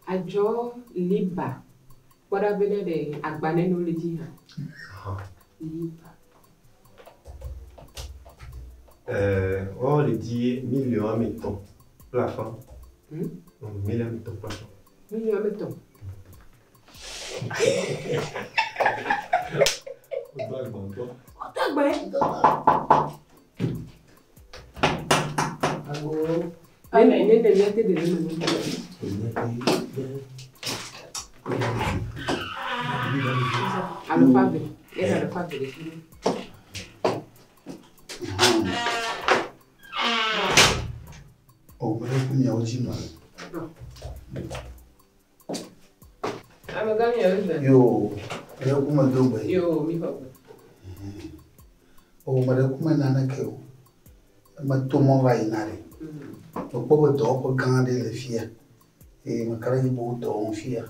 Ajo liba. What a bene de agbaneno lidi. Liba. On le dit million mettons plafond. Million mettons plafond. Million mettons. Yo, eu kuma dobe. Yo, mi fa. O mara kuma nana keu. Ma tomo vai nare. O povo do ko gande le fia. E ma kara ni bo do fia.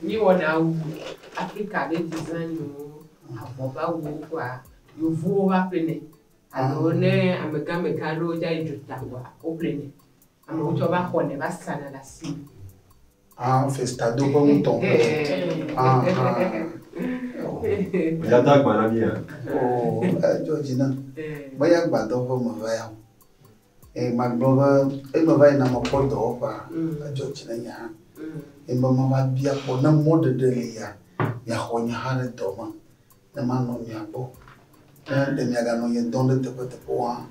Ni wona u Africa de design no. Aboba wo kwa. Yo vo wa pene. Alo ne amega ro ja ijuta wa. O pene. Amo to ba khone ba sana la si. FESTADO.TV. J'attaque ma amie. Oh, Georgina. Moi, j'adore me voir. Et ma gloire, elle me va dans mon pot d'eau, Georgina. Et maman va bien pour un mode de l'IA. Il y a un peu de temps. Le man non y a beau. Le miagano y est dans le te point.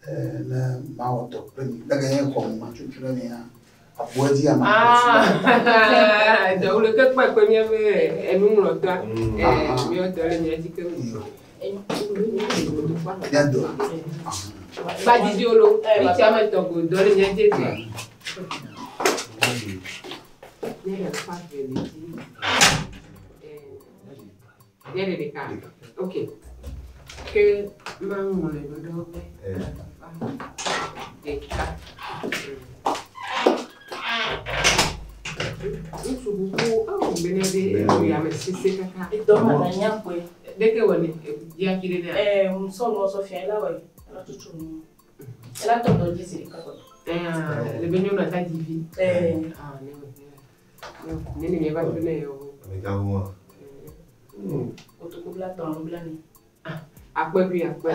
Le maoto. La gagne comme ma chuchunia. Donc le que quoi premier et nous le temps mieux de l'énergie que pas d'idiolo oui tu as mis ton goût dans l'énergie ok que maman le dodo et isso buku benede ya mesese kaka e do ma na nyakwe deke woni ya kire na so no so fia la we la tutu ela to do jisi ka ko le benyo na ta divi ne ne ba tune yo avec un mois o to ko bla ton bla ni apwe bi apwe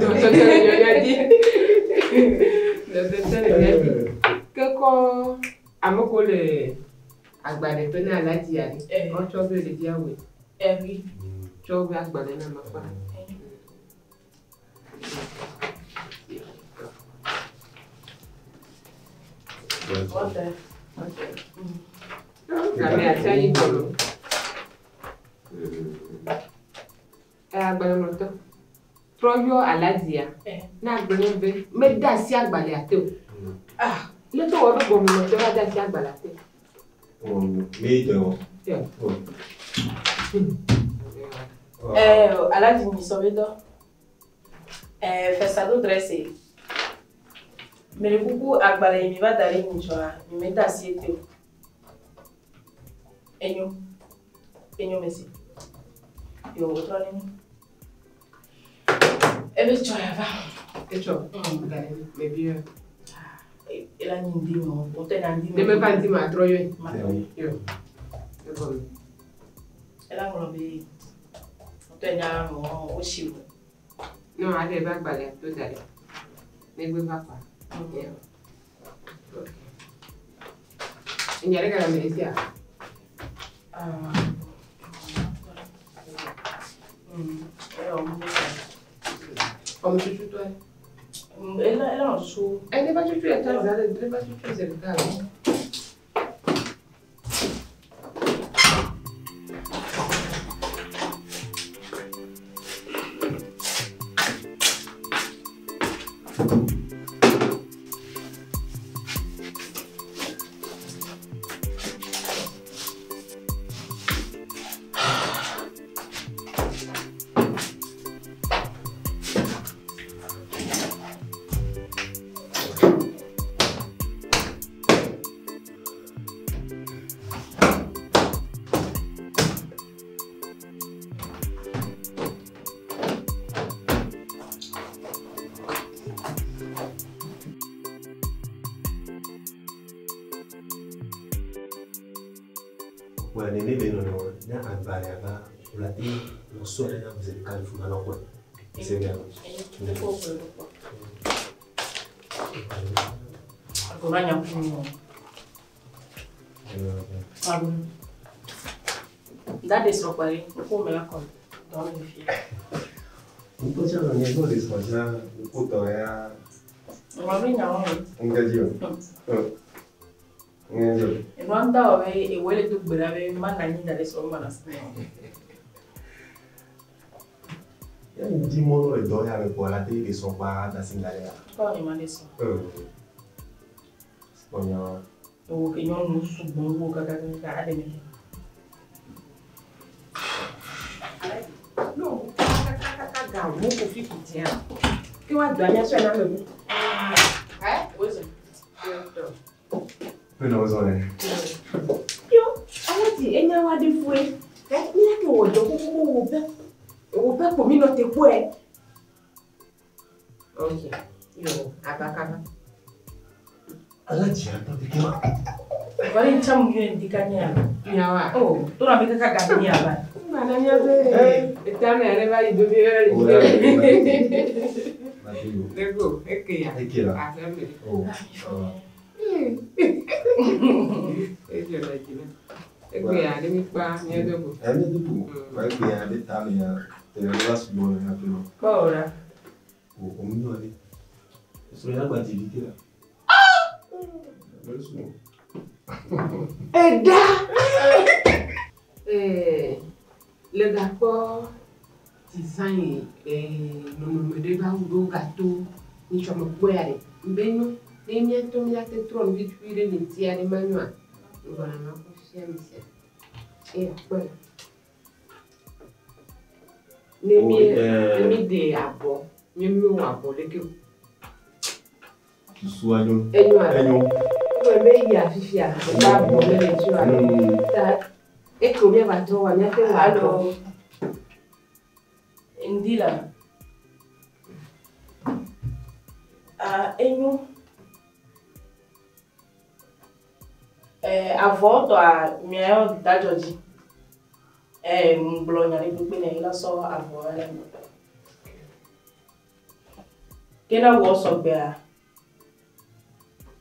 do so yo ya di le que ko amoko le agbade pe na lati ari o cho be le diawe oui cho be agbade na ma fa what the na me atani bolo agbade mo to troyo aladia na agbade be me da si agbade ate o le to wo go mo to da si agbade ate mais à la diminution de FESTADO.TV. Mais le coucou à Balay, il va d'aller une joie, il met d'assiette. Et nous, merci. Et on retrouve et bien, tu vas. Et tu vas. Mais bien. Et là, nous disons, on t'a dit. Ne me pas dire ma trop bien. Et là, on dit, on t'a dit, on chie. Non, allez, va balai, tout d'aller. Ne veux pas. Il n'y a rien qu'à la médecine. Comme tu fais toi. Elle est en dessous. Elle n'est pas du tout à ta zone, elle n'est pas du tout à ta zone. Bah, nene ben non, na abaya ba, la ti, no soirée na vous êtes calme fuma non quoi. C'est bien. Agora nya puno. Dá desse no quarto, como ela conta. Dona de filha. Não tô chamando nem vou desfazer o puto é a. Não. Engadio. Engadio. Eu não tava bem, eu olhei tudo bravo, mas ainda desse no manas. Ya ndi mo le do ya me ko la te de so pa da singale. Qual é o nome disso? Espanhol. O que não nos subiu o cara de mim. Não, cagar, vou ficar tiã. Que uma dona só na meu. É? Pois é. Não zo né. Eu, aonde? Enya wa de foi. É, minha que o do o pé por mim não te foi. Ok. Eu, abacaba. Ala dia tá de que lá. Agora em chamo de dicanha. Minha Oh, tu não fica cagando minha lá. Mana minha vez. Então me leva e do meu. Lego, é que ya. É que lá. Ah, é Oh. É que lá aqui, né? É que ya, ele me pa, minha do. É me do. Vai que a beta minha. Tem lá subo na pelo. Bora. O menino ali. Isso já bate de que lá. Le gâteau design non me deva un gâteau ni chama puere beno ne mi to mi ate tron vituire ni tiare manua ngona na consciência quella ne mi de abo mi abo le que tu soignes enyo me ya fifia ba bo le tu ala e come va to wa mi ate wa Allo. Indila. Enyo. A volta a minha da Jorge. Blonha ali do Pene, ela só a avó ela. Que na o só bea.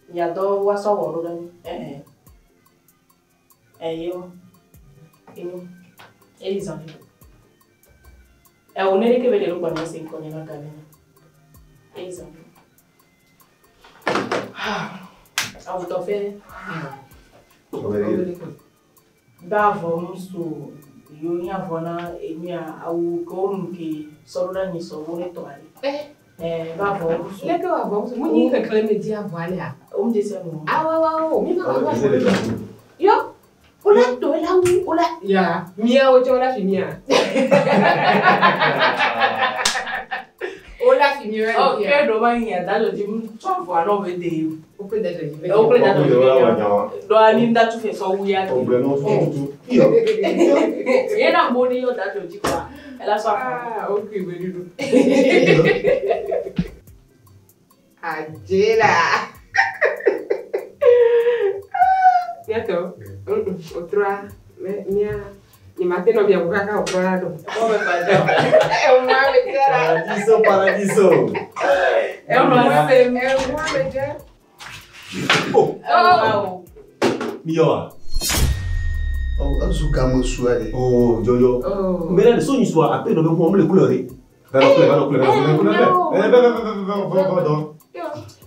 Minha do o só o do eles são. É o nele que veio no quando assim quando na cabine. Eles são. A o tofe. Vamos to eu minha avó na minha o como que só na nisso o neto ali. Vamos. Legal, vamos. Muito reclame de avó ali. Disse não. Me fala. Yo. Olá, tu olá. Ya, minha hoje olá finia. Olá finia. Ok, domanha da Jorge, só vou não ver de. O pedaço de. O pedaço de. Do ainda tu fez só o ia. O problema tudo. E na moninho da Jorge qua. Ela só. Ok, beleza. Adela. Yato. Outro minha mateno minha bucaca o parado. Como fazer? É uma medida. Paradiso. É uma medida. Oh. Melhor. Azuka mosuare. Oh, Jojo. Oh. Mais là, son histoire, après, on va me couleur.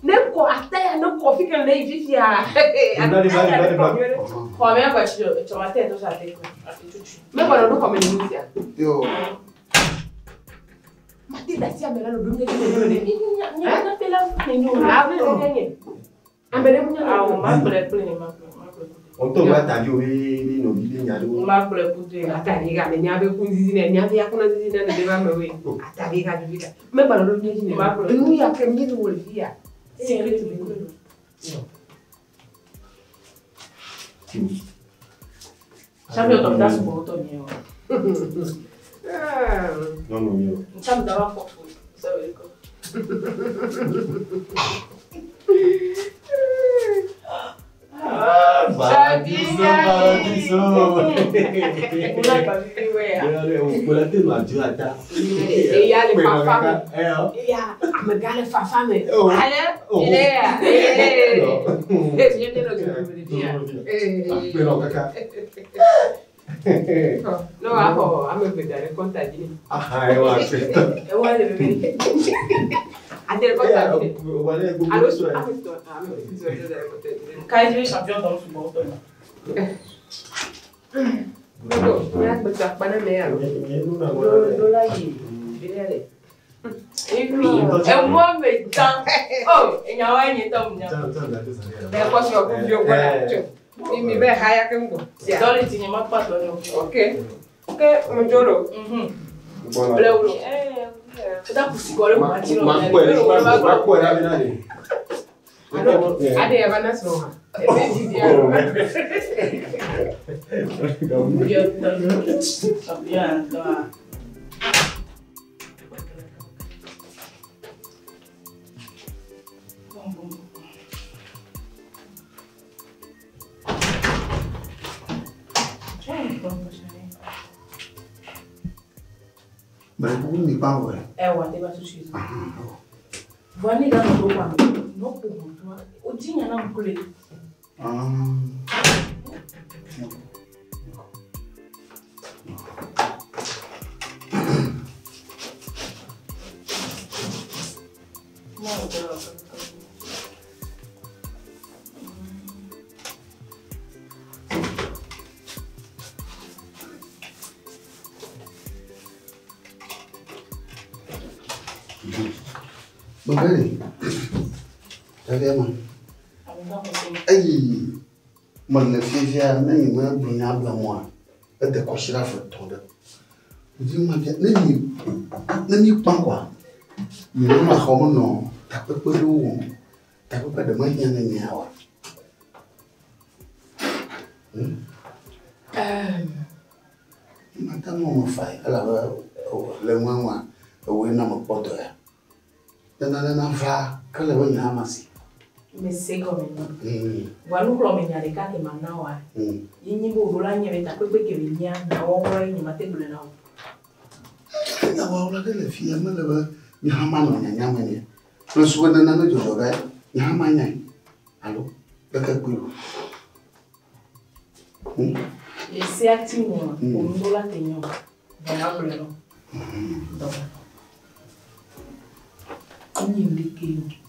Nem com até não fica nem vivia. Come a bacio, c'ho ma te sa te. Me quando non come inizia. Yo. Ma ti da sia mela no dunga di Na pela nenhum. Ambele munya. Ma pole. On tombe à ta bio et nos vides n'y a de Ma pole putu. Atariga ne nyabe kunzizine nyabe yakuna zizine ne deba mewe. Atariga duvika. Me quando non mi Ma pole. Lui ya che mi vuol via. Secret di quello. Sabe eu tô dando volta meu. Non, io. Sabe dava foto. Sabe co. Paradiso. Et ya le papa. Et ya me gale papa me. Allez, il est. Je viens de le dire. Pero caca. No, hago, a me pegar el contadini. Ajá, eu acho. Eu vou le beber. Até le contadini. Allo, Quand il est champion dans le football, et puis, un mois mais temps. Oh, il y a un temps. Mais quoi sur le vieux voilà. Il me fait haya comme ça. Dans le cinéma pas donné. OK. OK, mon jolo. Bleu. C'est un psychologue matino. Ade Evanas no. Mais vous n'y pas vrai. Ouais, t'es pas touché. Voilà, dans le droit. Non, pour toi. Au digne, il y a un collègue. Bagaimana? Bagaimana? Ayi, mana fifia na yi ma bunya ablamwa. Ede ko shira foto da. Uji ma bia na ni kwankwa. Ni ma homo no, ta pepe do. Ta pepe de ma nya na nyawa. Mata mo fai, ala le mwa we na mo poto ya. Na va, kala we nya masi. Mais c'est comme ça. Voilà nous l'homme n'y a des cas qui maintenant il n'y a pas de ta peu que vient na on ni mate bule na. Na wa la de fi ya mala ba ni hama no nya nya mane. Lo su na na jo ga ni hama nya. Allo, da ka ku. Et c'est activement pour nous la tenir. Voilà bule no. Donc. On y indique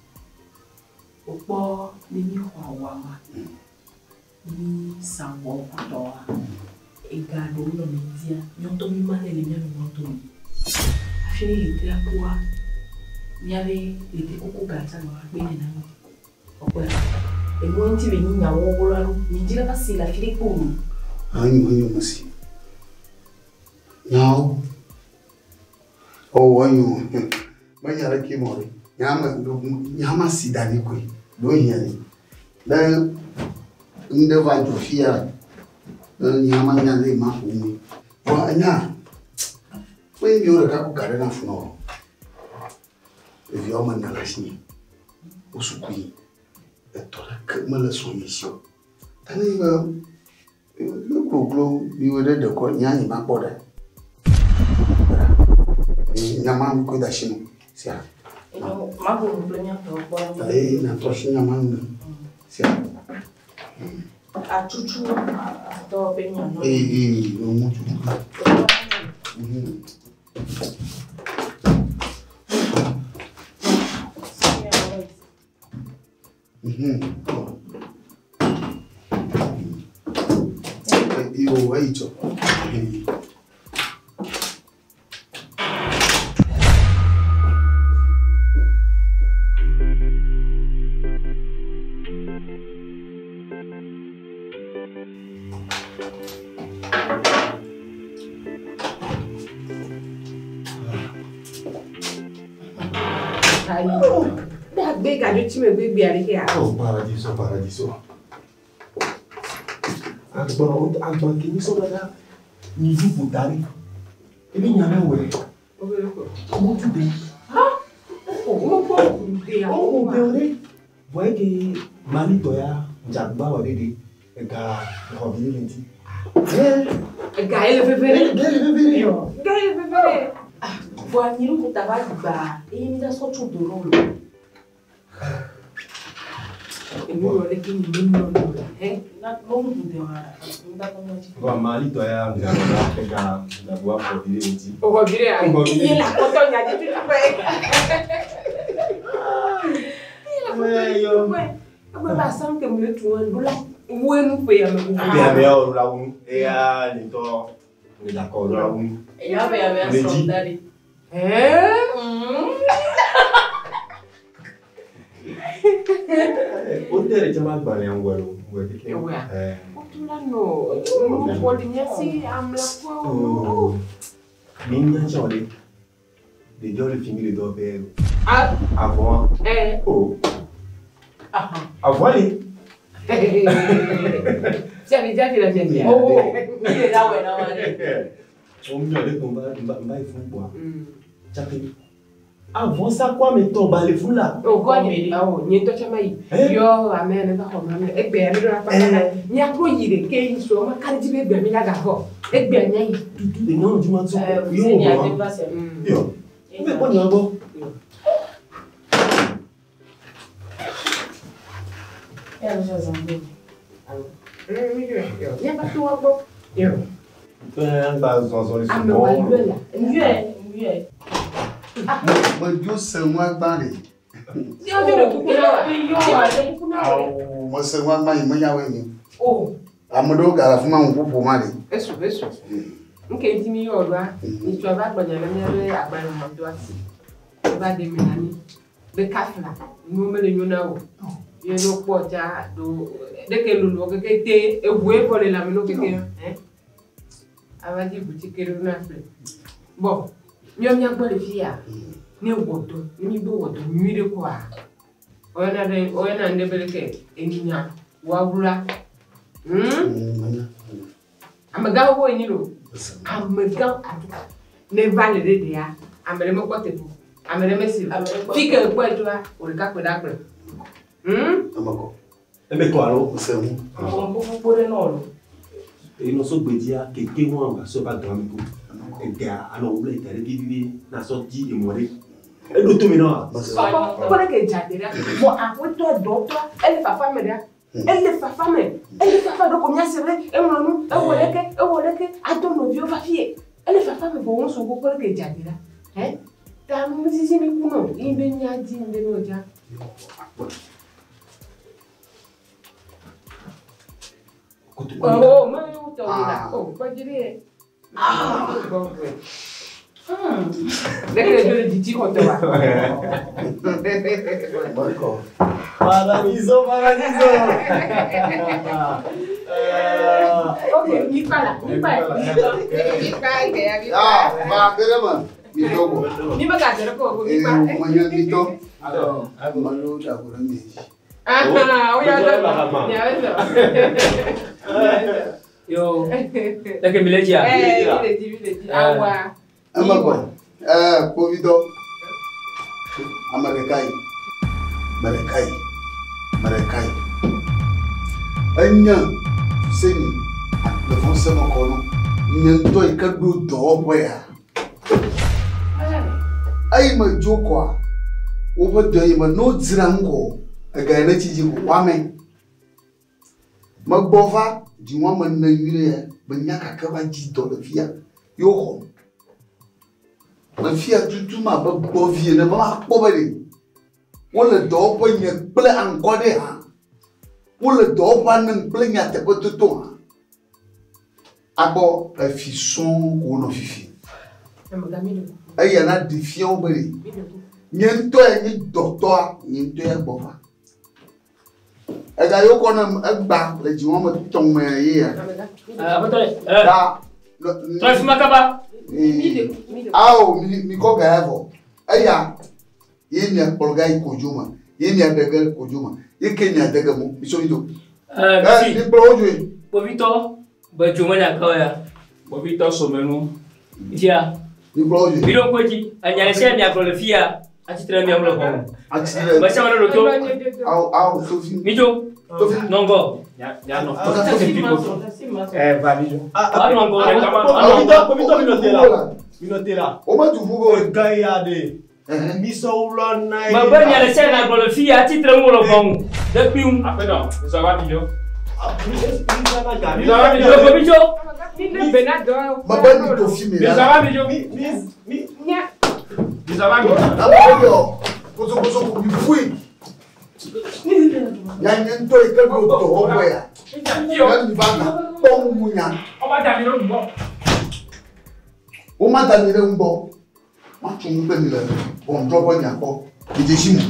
Opo ni hwawa ni sango kutoa egado no media nyonto mi mane le nyano nyonto afini lite akwa nyave lite koko gata no agbene na opo e mo nti be nya wo bolalo mi dira basi la fili pulu anyu masi nyao o wanyu manya la kimori nyama sidani kwe do yere da inde va jofia nyama nyale ma umi wa anya we mi ora ka ku kare na funo evi o man na lashni usukui etora ke mala so mission tani ba le glo bi wede de ko nyani ma boda nyama ko da shinu sia ma pour le premier pour allez na toshinya manga sia a chuchu to penya no no mucho io hecho paradiso. Agba kini so dada ni ju butari. Ebi nyame we. Omo tu be. Ha? Omo ko be ya. Omo be ore. Boy ke mali to ya jagba wa dede. Ega ho bi lenti. Gaël Bébéré. Gaël Bébéré. Voilà, nous avons travaillé et nous avons sorti de rôle. Et nous, on est qui nous hein? Bon, Mali, toi, on va voir pour dire aussi. On va virer à il est là, quand on y a dit tout à fait. Ouais, yo. Ouais. On va sentir que nous trouvons là. Où est nous payons? Bien, meilleur là où et à l'étoile. On est d'accord là où. Et il y avait un soldat. Auteur est jamais balé en Guadeloupe. Les gens le film de d'opère. Avant. Oh. Avant les. C'est déjà fait la vie. Oh, il est là, ouais, là, ouais. On me dit que on va il faut quoi. Avant ça quoi mais ton balé fou là. Oh quoi ni ni to chama yi. Yo amen na ko ma me egbe ya do pa na. Ni akro yire ke yi so ma kan ti be gbe mi la ga ko. Egbe anya yi dudu de no di ma so. Yo ni a dépassé. Yo. Mais bon yo go. Elle já zangou. Yo. Ni ba to go. Yo. Ben ba zo les so. Mieux. Mas eu sou uma bari. Se eu digo que Mas sou uma mãe, mãe ao emi. Oh. Amado cara fuma pupo mari. Isso. Nke ntimi yo ba. Ni to ba gbanya na me re agbara mo do asi. Ba de mi nani. Be kafla. Mo me le nyona wo. Ye no po ja do de ke lulu ke te ewu e bo le la me no ke Avadi boutique na fle. Bon. Nyom nya gbole fia. Ne wodo, ni bo wodo nwire kwa. Oyana ndebeleke eninya wawura. Amaga wo nyiro. Amaga atuka. Ne vale de ya. Amere mo kotepu. Amere mesi. Fike kwetwa, olika kwedakre. Amako. Ebe to alo semu. On peut poser non. Et nous sommes bédia que témoin va se battre dans le coup. Et gars, alors vous voulez aller vivre na sortie et mourir. Et l'auto maintenant. Pourquoi que jadera? Bon, après toi docteur, elle fa femme là. Elle fa femme. Elle fa femme donc combien c'est vrai? Et mon nom, et woleke, attends nos vieux va fier. Elle fa femme pour on se pourquoi que jadera? Hein? Ta musique ni kuno, imbenya di ndeno ja. Oh, mais où t'as là? Oh, pas dire. Bon, dès que je le dis, on te va. Paradiso. Ok, ni pas là. Ah, va, vraiment. Mi Togo. Ni pas gâter quoi, ni pas. Manya mi to. Alors, malo da gura mi. Oui, attends. Yo, tak bila dia. Village. Awa. Amako. Covido. Amerikai. Anya seni. Le français mo kono. Nyento ikadu do boya. Ai ma jokwa. Obo do yima no dzirango. Aga na chiji ko kwame. Magbova di wọn ma na yire banya kakaba ji do le fia yo ho ma fia tutu ma ba bo vie na ba ko ba de wala do bo nya ple an ko de ha wala do ba nan ple nya te ko to ha abo la fison ko no fifi ay na difion ba de nyento ni docteur nyento ya bova Ega yo kono egba le jiwon mo tong me yi ya. Betul. Da. Terus makaba. Mi ko ga evo. Eya. Yi mi akpolga ikojuma. Yi mi adega kojuma. Yi ke mi adega mo. Mi so ido. Ni pro oju. Bovito, bajuma ya kaya. Bovito somenu. Dia. Ni pro oju. Bidon koji, anya se mi agrolofia. A TITRE mi amlo ko. A TITRE. Ba sama lo to. Au Sophie. Mijo, Non go. Ya no. Valido. Non go. Minotera. O ma tu fugo. Gayade. Misoula na. Ma ben ya le scène à le fille à titre mo lo bon. Depuis après non, ça va video. Ma ben to filmer là. Ça va video. Ça va video. Na mo kozo ko mi fui. Ya nyento e ka go to ho ya. Ya ni bana. Pon munya. On va terminer le bon. O ma terminer un bon. Ma tu mu pe mi le. Bon jobo nya ko. Ije shimu.